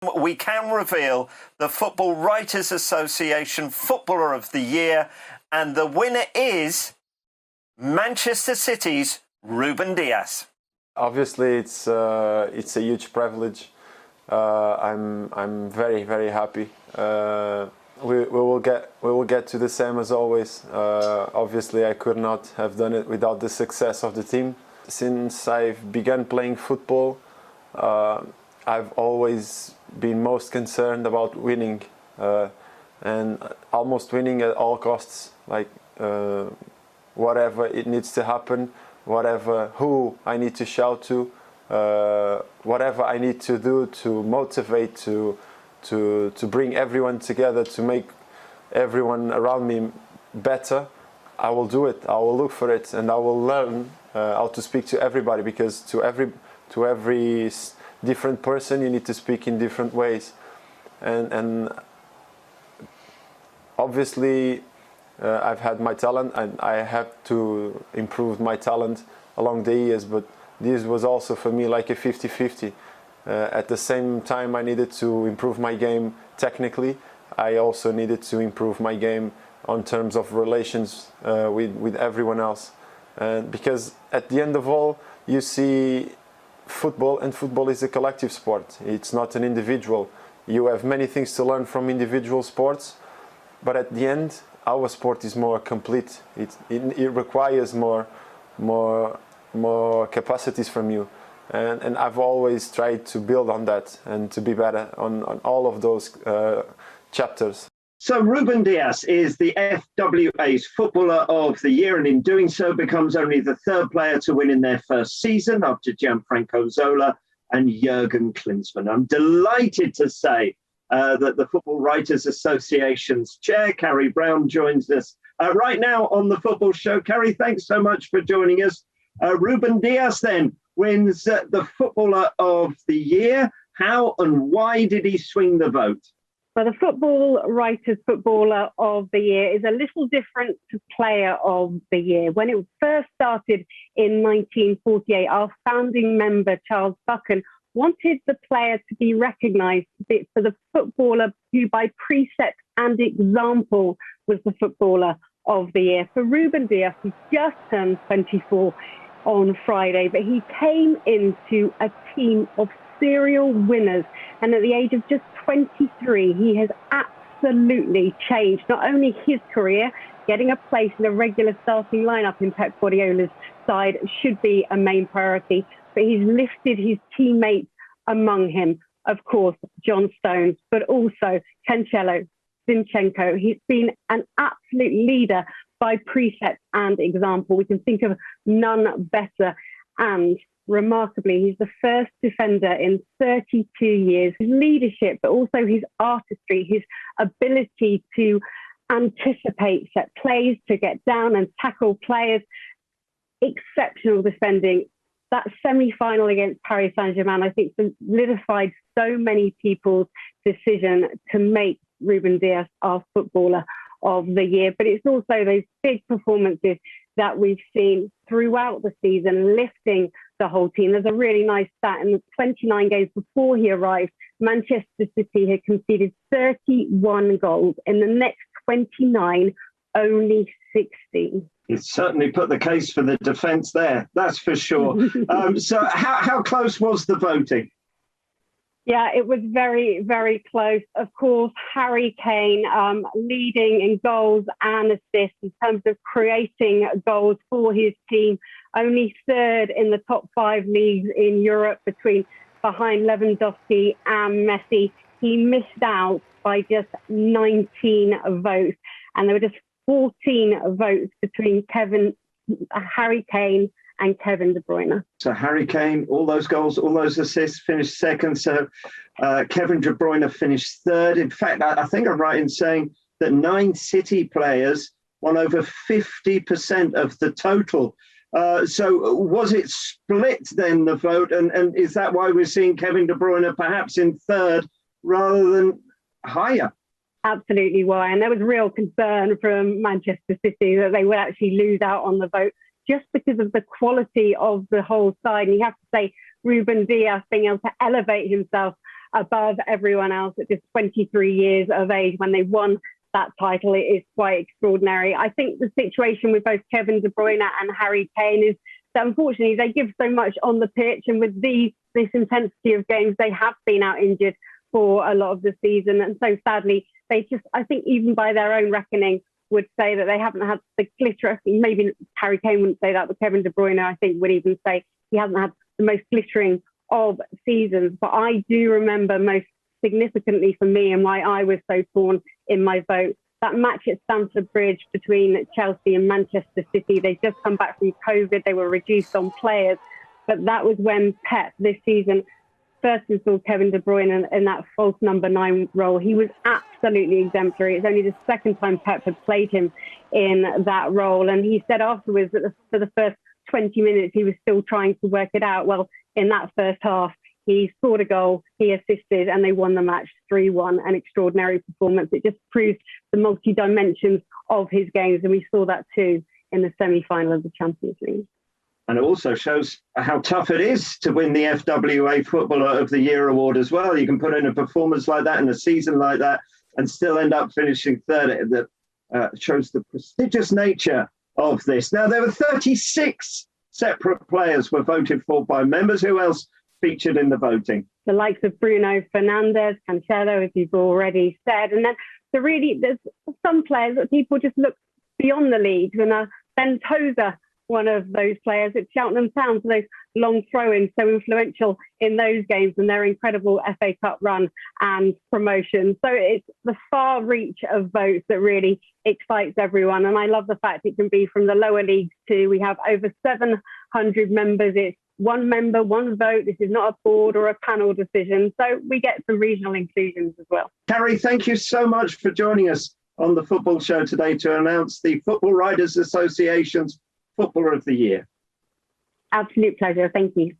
We can reveal the Football Writers Association Footballer of the Year, and the winner is Manchester City's Ruben Dias. Obviously, it's a huge privilege. I'm very, very happy. We will get to the same as always. Obviously, I could not have done it without the success of the team. Since I've begun playing football, I've always been most concerned about winning, and almost winning at all costs. Like whatever it needs to happen, who I need to shout to, whatever I need to do to motivate, to bring everyone together, to make everyone around me better, I will do it. I will look for it, and I will learn how to speak to everybody, because to every different person you need to speak in different ways, and obviously I've had my talent and I have to improve my talent along the years, but this was also for me like a 50-50. At the same time I needed to improve my game technically, I also needed to improve my game on terms of relations with everyone else, and because at the end of all you see football, and football is a collective sport. It's not an individual. You have many things to learn from individual sports, but at the end our sport is more complete. It requires more capacities from you, and I've always tried to build on that and to be better on all of those chapters. So Ruben Dias is the FWA's Footballer of the Year, and in doing so becomes only the third player to win in their first season after Gianfranco Zola and Jurgen Klinsmann. I'm delighted to say that the Football Writers Association's chair, Carrie Brown, joins us right now on the Football Show. Carrie, thanks so much for joining us. Ruben Dias then wins the Footballer of the Year. How and why did he swing the vote? Well, the Football Writers Footballer of the Year is a little different to Player of the Year. When it first started in 1948, our founding member, Charles Buchan, wanted the player to be recognised for the footballer who, by precept and example, was the Footballer of the Year. For Ruben Dias, he just turned 24 on Friday, but he came into a team of serial winners, and at the age of just 23, he has absolutely changed not only his career. Getting a place in a regular starting lineup in Pep Guardiola's side should be a main priority, but he's lifted his teammates among him, of course, John Stones, but also Cancelo, Zinchenko. He's been an absolute leader by precept and example. We can think of none better, and remarkably, he's the first defender in 32 years. His leadership, but also his artistry, his ability to anticipate set plays, to get down and tackle players, exceptional defending. That semi-final against Paris Saint-Germain, I think, solidified so many people's decision to make Ruben Dias our Footballer of the Year. But it's also those big performances that we've seen throughout the season, lifting the whole team. There's a really nice stat. In the 29 games before he arrived, Manchester City had conceded 31 goals. In the next 29, only 16. It certainly put the case for the defence there, that's for sure. So how close was the voting? Yeah, it was very, very close. Of course, Harry Kane leading in goals and assists in terms of creating goals for his team. Only third in the top 5 leagues in Europe behind Lewandowski and Messi. He missed out by just 19 votes. And there were just 14 votes between Harry Kane and Kevin De Bruyne. So Harry Kane, all those goals, all those assists, finished second. So Kevin De Bruyne finished third. In fact, I think I'm right in saying that 9 City players won over 50% of the total. So was it split then, the vote? And is that why we're seeing Kevin De Bruyne perhaps in third rather than higher? Absolutely why. And there was real concern from Manchester City that they would actually lose out on the vote just because of the quality of the whole side. And you have to say Ruben Dias being able to elevate himself above everyone else at just 23 years of age when they won that title. It is quite extraordinary. I think the situation with both Kevin De Bruyne and Harry Kane is that unfortunately they give so much on the pitch, and with this intensity of games, they have been out injured for a lot of the season. And so sadly, they just, I think even by their own reckoning, would say that they haven't had the glitter. Maybe Harry Kane wouldn't say that, but Kevin De Bruyne, I think, would even say he hasn't had the most glittering of seasons. But I do remember most significantly for me, and why I was so torn in my vote, that match at Stamford Bridge between Chelsea and Manchester City. They just come back from COVID. They were reduced on players. But that was when Pep this season first installed Kevin De Bruyne in that false number 9 role. He was absolutely exemplary. It's only the second time Pep had played him in that role. And he said afterwards that for the first 20 minutes, he was still trying to work it out. Well, in that first half, he scored a goal, he assisted, and they won the match 3-1. An extraordinary performance. It just proves the multi-dimensions of his games. And we saw that too in the semi-final of the Champions League. And it also shows how tough it is to win the FWA Footballer of the Year award as well. You can put in a performance like that in a season like that and still end up finishing third. That shows the prestigious nature of this. Now, there were 36 separate players were voted for by members. Who else featured in the voting? The likes of Bruno Fernandes, Cancelo, as you've already said. And then there's some players that people just look beyond the leagues. And Ben Tozer, one of those players at Cheltenham Town, for those long throw-ins, so influential in those games and their incredible FA Cup run and promotion. So it's the far reach of votes that really excites everyone. And I love the fact it can be from the lower leagues too. We have over 700 members. It's one member, one vote. This is not a board or a panel decision. So we get some regional inclusions as well. Carrie, thank you so much for joining us on the Football Show today to announce the Football Writers Association's Footballer of the Year. Absolute pleasure. Thank you.